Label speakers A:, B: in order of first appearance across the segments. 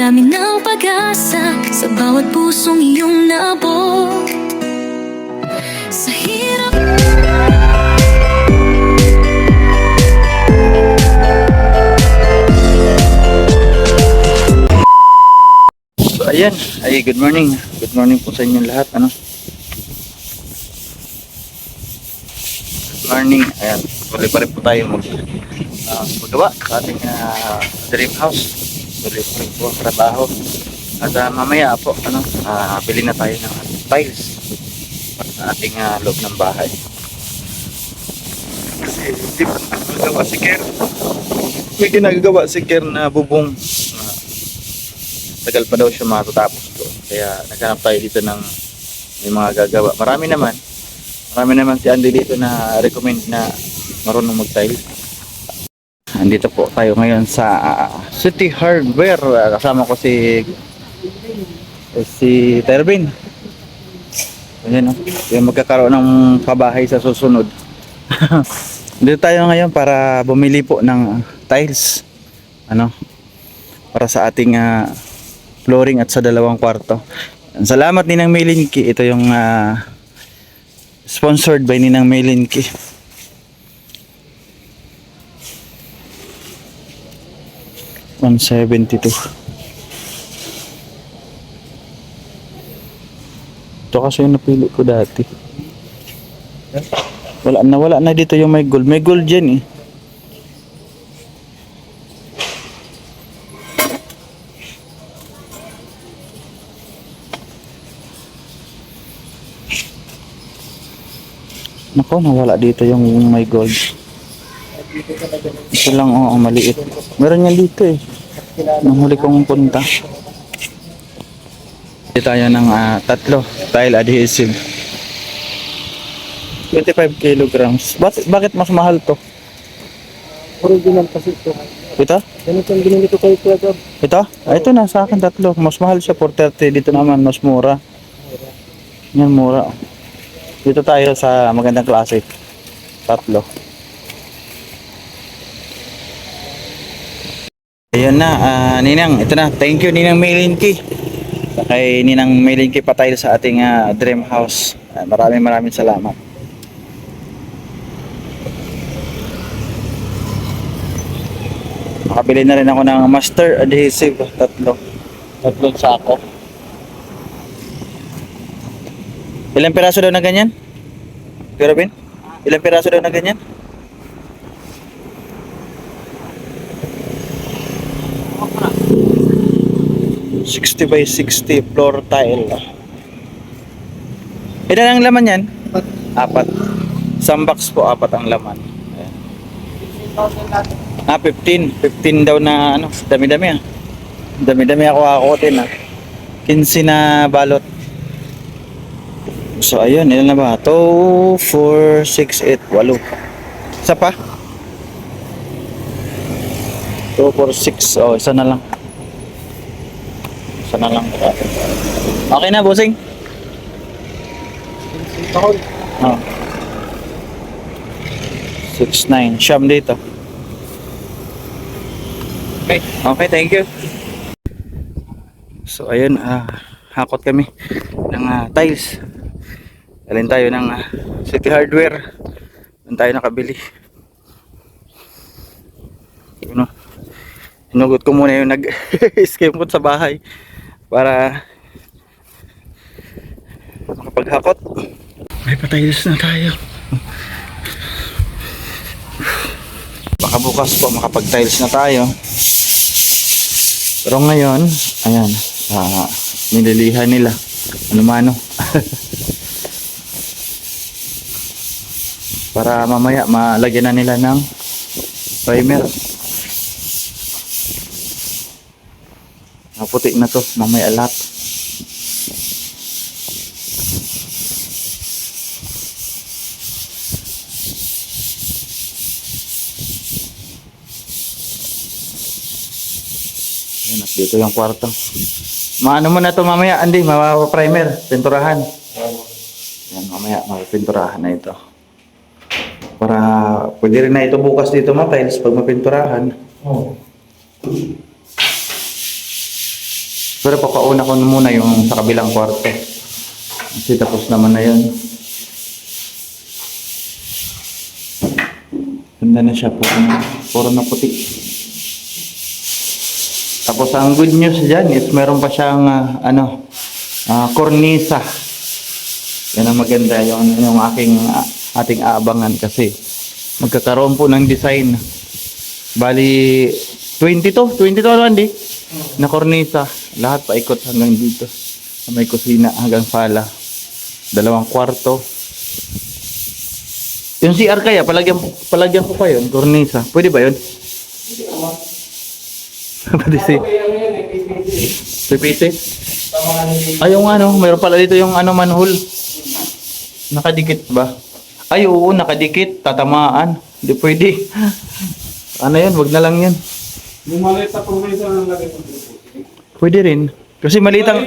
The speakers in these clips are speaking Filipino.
A: dami ng pag-asa sa bawat pusong iyong nabog. Sa hirap
B: So ayan, ay good morning. Good morning po sa inyong lahat. Good morning. Ayan, tuloy pa rin po tayo magawa sa ating dream house. Tuloy pa rin po ang trabaho. At mamaya po, bili na tayo ng tiles sa ating loob ng bahay. Kasi hindi pa nagagawa si Ker. May ginagawa si Ker na bubong. Tagal pa daw siya matatapos to. Kaya naghanap tayo dito ng may mga gagawa. Marami naman si Andy dito na recommend na marunong mag-tile. Andito po tayo ngayon sa City Hardware. Kasama ko si Tervin. Ayan, yung magkakaroon ng pabahay sa susunod. Dito tayo ngayon para bumili po ng tiles. Para sa ating flooring at sa dalawang kwarto. Salamat Ninang Melinki. Ito yung sponsored by Ninang Melinki. $172. Ito kasi yung napili ko dati. Wala na dito yung may gold. May gold dyan eh. Nako, nawala dito yung may gold. Ito lang, maliit. Meron yan dito eh. Nung huli kong punta. Dito tayo ng tatlo tile adhesive. 25 kilograms. Bakit mas mahal to?
C: Original kasi ito.
B: Ito?
C: Ganito yung binili ko kay Kuya Gab.
B: Ito? Ito na sa akin tatlo. Mas mahal siya 430. Dito naman mas mura. Yan mura. Dito tayo sa magandang klase. Tatlo. Ayan na, Ninang. Ito na. Thank you, Ninang Melinki. Kay Ninang Melinki patay sa ating dream house. Maraming salamat. Nakabili na rin ako ng master adhesive. Tatlong sako. Ilang piraso daw na ganyan? Kuya Robin? Ilang piraso daw na ganyan? $60 by 60 floor tile. Ilan ang laman yan? Apat. Isang box po, apat ang laman. Ayan. 15. 15 daw na dami-dami Dami-dami ako akutin 15 na balot. So ayun, ilan na ba? 2, 4, 6, 8, 8. Isa pa? 2, 4, 6. Isa na lang. Okay na, bossing?
C: Tahol.
B: 6, 9. Siyam dito. Okay, thank you. So ayun, hakot kami ng tiles. Dalhin tayo ng City Hardware. Doon tayo nakabili. Hinugot ko muna yung nag-escape mode sa bahay para makapaghakot. May pa-tiles na tayo. Baka bukas po makapag-tiles na tayo. Pero ngayon, ayan, nililihan nila. Ano-mano. Para mamaya malagyan na nila ng primer. Puti na to, mamaya lahat. Ayan, at dito yung kwarto. Maano mo na to mamaya, Andy, mapaprimer, pinturahan. Ayan, mamaya mapipinturahan na ito. Para pwede rin na ito bukas dito tiles pag mapinturahan. Pero papauna ko muna yung sa kabilang kwarto. Kasi tapos naman na yun. Ganda na siya. Puro na puti. Tapos ang good news dyan is meron pa siyang kornisa. Yan ang maganda yung ating aabangan kasi magkakaroon po ng design. Bali 22 naman di na kornisa. Lahat paikot hanggang dito. May kusina hanggang sala. 2 kwarto. Yung CR kaya palagyan ko pa yun, kornisa. Pwede ba yun? Pwede si PPT. Ay, yung mayroon pala dito yung manhole. Nakadikit ba? Ay, oo, nakadikit. Tatamaan. Hindi pwede. Ano yan? Wag na lang yan.
C: Yung maliit na promesa ng lagay mo.
B: Pwede rin. Kasi malitang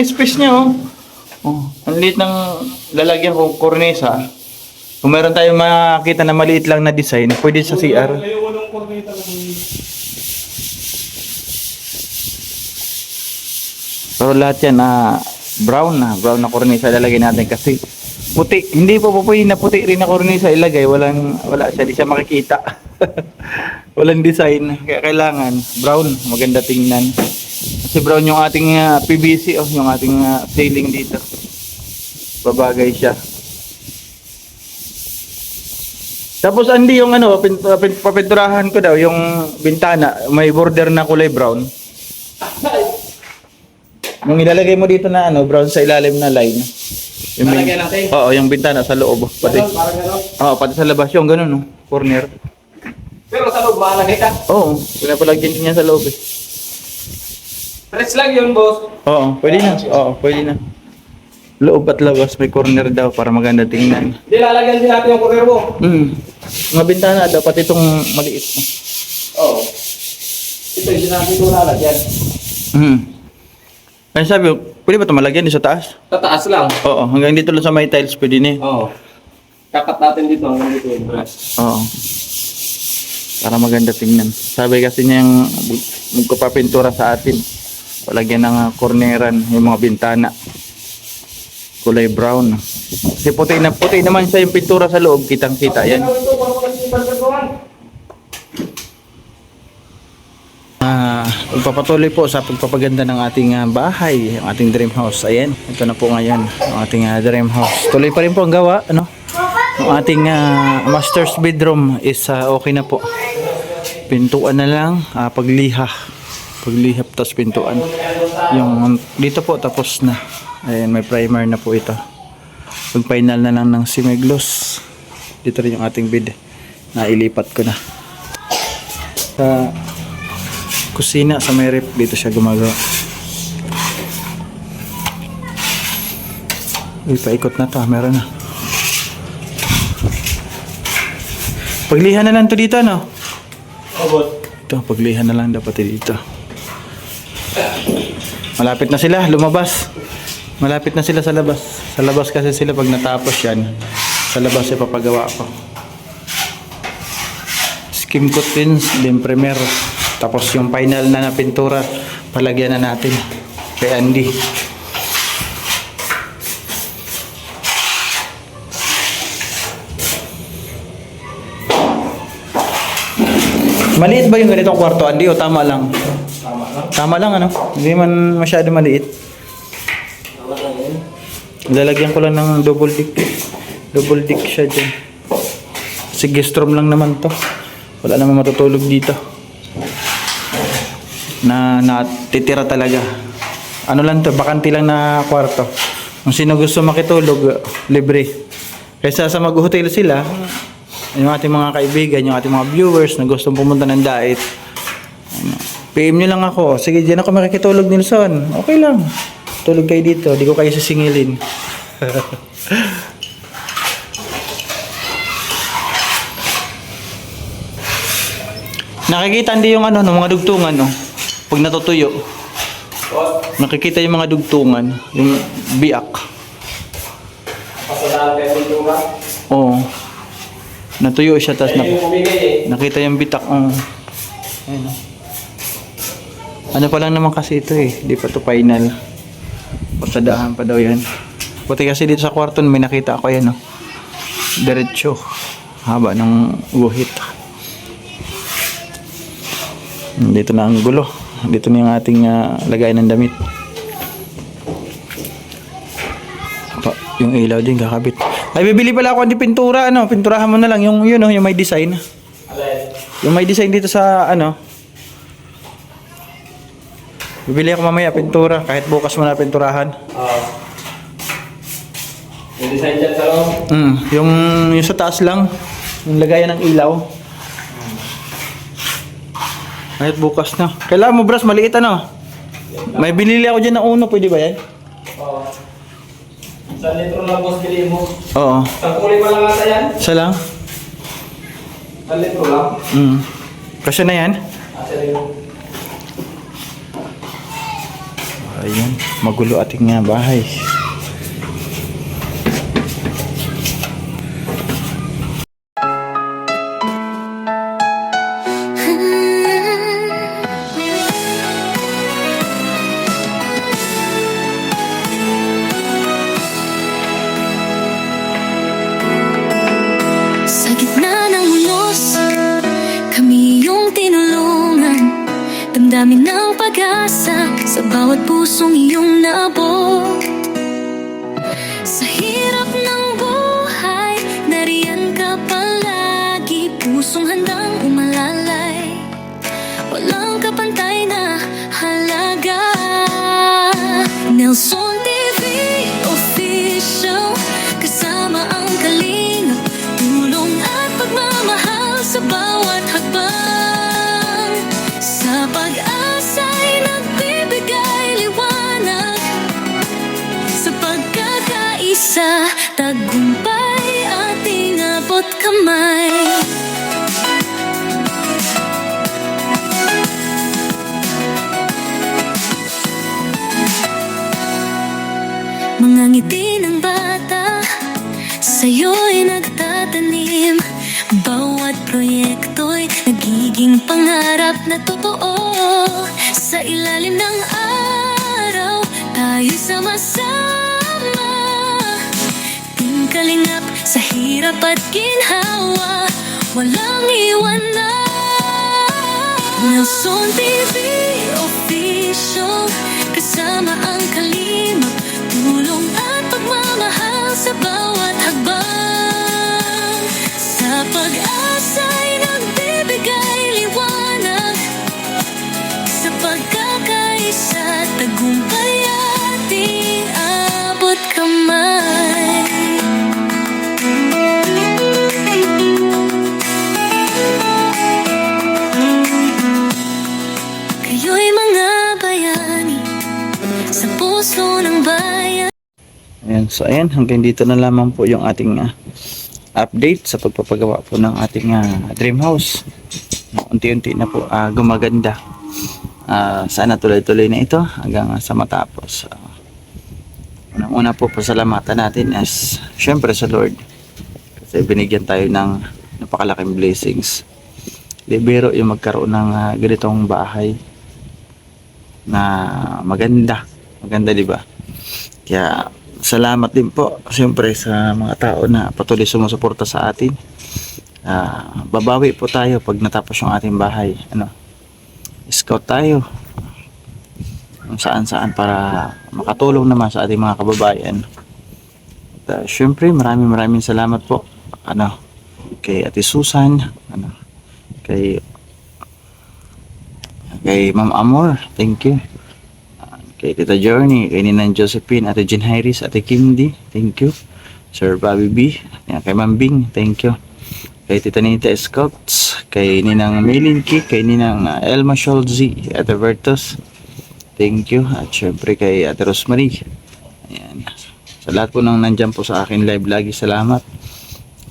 B: space niya, oh. Oh, ang liit ng lalagyan kong kornesa. Kung meron tayong makita na maliit lang na design, pwede sa CR.
C: Yung unang promesa ng
B: Pero lahat yan brown na kornisa ilalagay natin kasi puti. Hindi po pwede na puti rin na kornisa ilagay. Wala siya, di siya makikita. Walang design. Kaya kailangan brown, maganda tingnan. Kasi brown yung ating PVC, yung ating ceiling dito. Babagay siya. Tapos Andy, yung papinturahan ko daw, yung bintana, may border na kulay brown. Nung ilalagay mo dito na brown sa ilalim na line. Yung
C: Lalagyan natin?
B: Oo, yung bintana sa loob. Pati,
C: parang gano'n.
B: oo, pati sa labas yung ganun, no? Corner.
C: Pero sa loob, makalagay ka.
B: Oo, pinapalagyan din niya sa loob eh.
C: Press lang yun, boss.
B: Oo, pwede na. Oo, pwede na. Loob at labas may corner daw para maganda tingnan.
C: Hindi, lalagyan din natin yung kurir mo.
B: Mga bintana dapat itong maliit.
C: Oo. Ito yung sinabi ko lalagyan.
B: Kaya sabi, pwede ba ito malagyan sa taas?
C: Sa taas lang.
B: Oo, hanggang dito lang sa may tiles pwede na eh.
C: Oo. Kakat natin dito hanggang dito yung press.
B: Oo. Para maganda tingnan. Sabi kasi niya yung magpapintura sa atin. Palagyan ng corneran yung mga bintana. Kulay brown. Kasi puti naman siya yung pintura sa loob. Kitang-kita yan. Magpapatuloy po sa pagpapaganda ng ating bahay, ang ating dream house. Ayan, ito na po ngayon ang ating dream house. Tuloy pa rin po ang gawa, Ang ating master's bedroom is okay na po. Pintuan na lang, paglihap tapos pintuan. Yung dito po tapos na. Ayan, may primer na po ito. Pag final na lang ng simeglos. Dito rin yung ating bed. Nailipat ko na. Sa kusina sa may rep, dito siya gumagawa. Uy, paikot na to, meron na. Paglihan na lang to dito, no? Ito, paglihan na lang dapat dito. Malapit na sila, lumabas. Malapit na sila sa labas. Sa labas kasi sila pag natapos yan. Sa labas ay papagawa ko. Skim coat din, din primer. Tapos yung final na pintura, palagyan na natin kay Andy. Maliit ba yung ganitong kwarto, Andy, o tama lang? Tama lang, Hindi man masyado maliit. Lalagyan ko lang ng double deck. Double deck siya dyan. Kasi guest room lang naman to. Wala naman matutulog dito. Na natitira talaga. Ano lang to, bakanti lang na kwarto. Kung sino gusto makitulog, libre. Kaysa sa mag-hotel sila, yung ating mga kaibigan, yung ating mga viewers na gustong pumunta ng Dait, PM nyo lang ako. Sige, dyan ako makikitulog, Nilson. Okay lang. Tulog kayo dito, di ko kayo sisingilin. Nakikita hindi yung mga dugtungan, pag natutuyo. Nakikita yung mga dugtungan, yung biak.
C: Pasalahan kayo dito ba?
B: Oo. Natuyo siya, tapos nakita yung bitak. Ayun. Ano pa lang naman kasi ito eh. Di pa to final. Pasadahan pa daw yan. Buti kasi dito sa kwarto may nakita ako yan, no? Diretso. Haba ng guhit. Dito na ang gulo. Dito na yung ating lagayan ng damit. Yung ilaw din kakabit. Ay, bibili pala ako ng pintura, ano? Pinturahan mo na lang yung yun, no? Yung may design. Yung may design dito sa ano. Bibili ako mamaya pintura kahit bukas mo na pinturahan.
C: May design dyan sa loob.
B: Yung sa taas lang, yung lagayan ng ilaw. Kahit bukas na. Kailangan mo bras maliit ano. May binili ako diyan na uno, pwede ba yan?
C: Oo. 1 litro lang boss piliin mo.
B: Oo.
C: Isang kulay pa lang ata yan.
B: Isa lang.
C: 1 litro lang.
B: Kasi na yan.
C: Asa rin.
B: Ayan, magulo ating bahay.
A: Sa gitna ng unos, kami yung tinulungan. Damdamin ng pag-asa sa bawat pusong iyong naabot. Sa hirap ng buhay, nariyan ka palagi. Pusong handang umalalay, walang kapantay na halaga. Nelson TV Official, kasama ang kalingap, tulong at pagmamahal sa bawat hakbang. Sa pag-asa'y nagbibigay liwanag, sa pagkakaisa, tagumpay ating abot kamay. Mga ngiti ng bata, sa'yo'y nagtatanim. Bawat proyekto'y nagiging pangarap na totoo. Sa ilalim ng araw, tayo'y sama-sama. Ting kalingap sa hirap at ginhawa, walang iwanan. Nelson TV Official, kasama ang kalimap, tulong at pagmamahal sa bawat hakbang. Sa pag-asa'y nagbibigay liwanag, sa pagkakaisa, tagumpay ating abot kamay. Kayo'y mga bayani sa puso ng bayan.
B: Ayan, so ayan, hanggang dito na lamang po yung ating update sa pagpapagawa po ng ating dream house. Unti-unti na po gumaganda. Sana tuloy-tuloy na ito hanggang sa matapos. Unang-una po pasalamatan natin as syempre sa Lord, kasi binigyan tayo ng napakalaking blessings. Libero yung magkaroon ng ganitong bahay na maganda, di ba? Kaya salamat din po siyempre sa mga tao na patuloy sumusuporta sa atin. Babawi po tayo pag natapos yung ating bahay. Scout tayo kung saan-saan para makatulong naman sa ating mga kababayan. At siyempre maraming salamat po kay Ate Susan, kay Ma'am Amor, thank you. Kay Tita Journey, kay Ninang Josephine, Ate Jean Iris, Ate Kimdi, thank you. Sir Bobby B, kay Ma'am Bing, thank you. Kay Tita Nita Scouts, kay Ninang Melinki, kay Ninang Elma Scholzi, Ate Vertus, thank you. At syempre kay Ate Rosemary. Ayan. Sa lahat po nang nandyan po sa akin live, lagi salamat.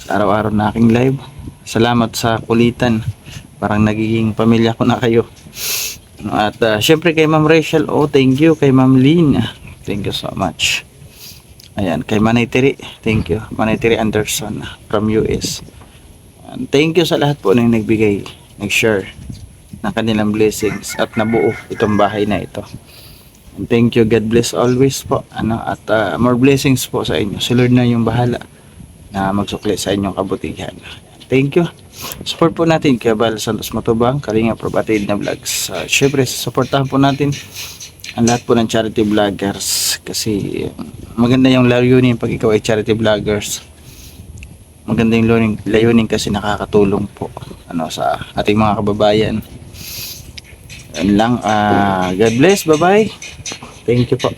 B: Sa araw-araw na aking live, salamat sa kulitan. Parang nagiging pamilya ko na kayo. At syempre kay Ma'am Rachel, thank you. Kay Ma'am Lynn, thank you so much. Ayan, kay Manay Tiri, thank you. Manay Tiri Anderson from US. Thank you sa lahat po na nagbigay, nag-share. ng kanilang blessings at nabuo itong bahay na ito. And thank you, God bless always po, at more blessings po sa inyo. Si Lord na yung bahala na magsukli sa inyong kabutihan. Thank you. Support po natin kay Bal Santos Matubang, Kalinga Probatid na Vlogs. Syempre, supportahan po natin ang lahat po ng charity vloggers kasi maganda yung layunin pag ikaw ay charity vloggers. Maganda yung layunin kasi nakakatulong po sa ating mga kababayan. Yan lang. God bless. Bye-bye. Thank you po.